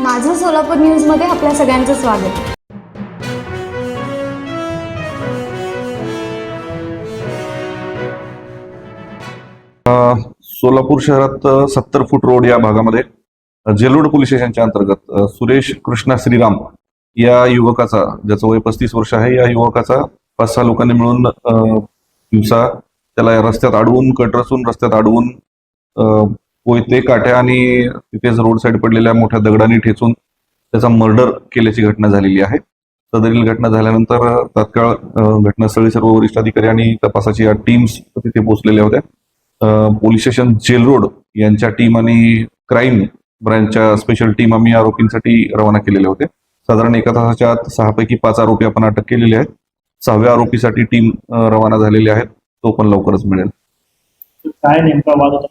माझं सोलापूर न्यूजमध्ये आपल्या सगळ्यांचं स्वागत. सोलापूर शहरात 70 फूट रोड या भागामध्ये जेलरोड पोलीस स्टेशनच्या अंतर्गत सुरेश कृष्णा श्रीराम या युवकाचा, ज्याचं वय 35 वर्ष आहे, या युवकाचा 5-6 लोकांनी मिळून दिवसा त्याला रस्त्यात अडवून, कट रचून रस्त्यात अडवून कोयते, काट्या आणि तिथेच रोड साईड पडलेल्या मोठ्या दगडांनी ठेचून त्याचा मर्डर केल्याची घटना झालेली आहे. सदरील घटना झाल्यानंतर तात्काळ घटनास्थळी सर्व वरिष्ठ अधिकारी आणि तपासाची टीम्स तिथे पोहोचलेल्या होत्या. पोलीस स्टेशन जेलरोड यांच्या टीम आणि क्राईम ब्रँचच्या स्पेशल टीम आम्ही आरोपींसाठी रवाना केलेले होते. साधारण 1 तासाच्या आत 6 पैकी 5 आरोपी आपण अटक केलेले आहेत. 6व्या आरोपीसाठी टीम रवाना झालेली आहे, तो पण लवकरच मिळेल. काय नेमका वाद होता?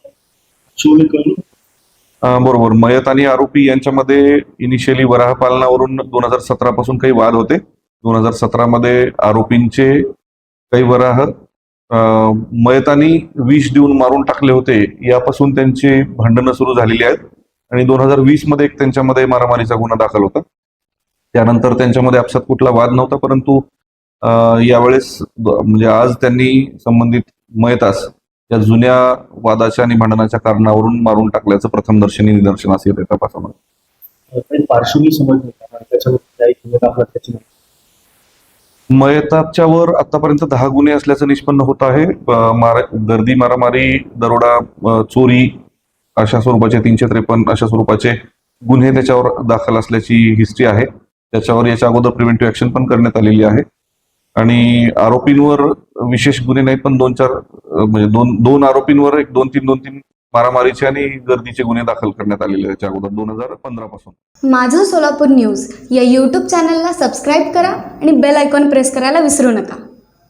बरोबर. मयत आणि आरोपी यांच्यामध्ये इनिशियली वराह पालनावरून 2017 पासून काही वाद होते. 2017 मध्ये आरोपींचे काही वराह मयतांनी विष देऊन मारून टाकले होते, यापासून त्यांची भांडणं सुरू झालेली आहेत. आणि 2020 मध्ये एक त्यांच्यामध्ये मारामारीचा गुन्हा दाखल होता. त्यानंतर त्यांच्यामध्ये आपसात कुठला वाद नव्हता, परंतु यावेळेस म्हणजे आज त्यांनी संबंधित मयतास या जुन्या वादाच्या आणि भांडणाच्या कारणावरून मारून टाकल्याचं प्रथमदर्शनी निदर्शनास येते तपासामध्ये. पार्श्वभूमी समजली मयताच्यावर आतापर्यंत 10 गुन्हे असल्याचं निष्पन्न होत आहे. गर्दी, मारामारी, दरोडा, चोरी अशा स्वरूपाचे 353 अशा स्वरूपाचे गुन्हे त्याच्यावर दाखल असल्याची हिस्ट्री आहे. त्याच्यावर याच्या अगोदर प्रिव्हेंटिव्ह ऍक्शन पण करण्यात आलेली आहे. आणि आरोपींवर विशेष गुन्हे नाहीत, पण 2-4 म्हणजे दोन आरोपींवर 2-3 मारामारीचे आणि गर्दीचे गुन्हे दाखल करण्यात आलेले त्याच्या अगोदर 2015 पासून. माझं सोलापूर न्यूज या यूट्यूब चॅनलला सबस्क्राईब करा आणि बेल आयकॉन प्रेस करायला विसरू नका.